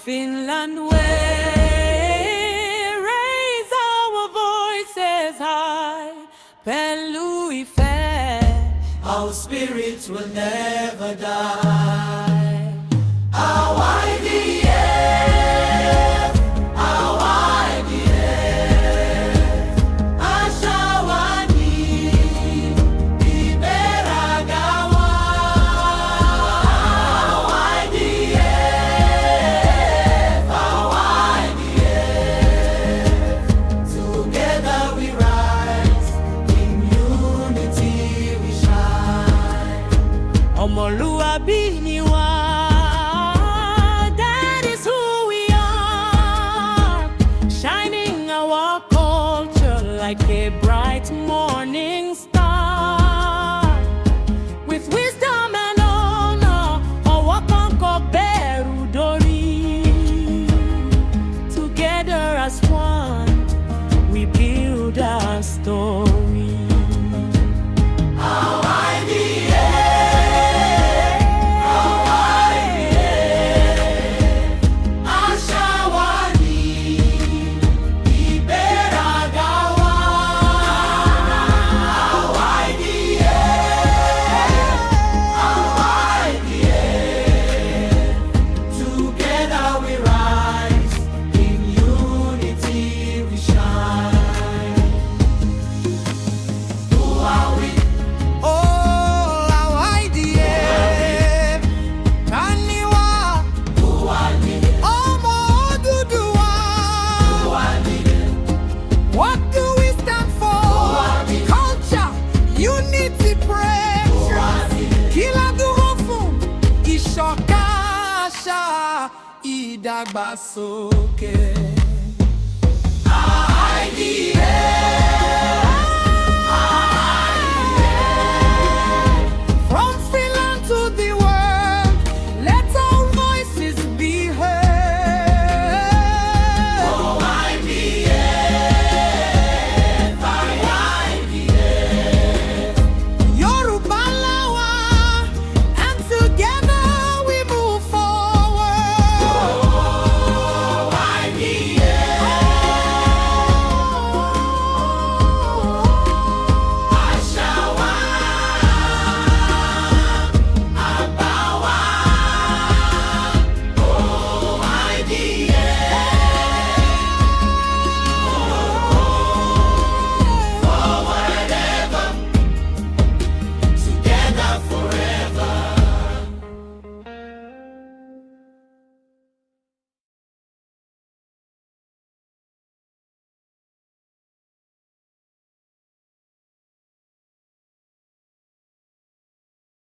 Finland way, raise our voices high. Pẹ̀lú ìfẹ́, our spirit will never die. AYDF, AYDF, àṣà wa ni, ìgbéraga wa. AYDF, AYDF, together we rise, in unity we shine. Ọmọlúàbí ni wá. Like a bright morning star, with wisdom and honor, ọwọ́ kan kò bẹ̀rù dórí. Together as one, we build our story. Ìdàgbàsókè. AYDF.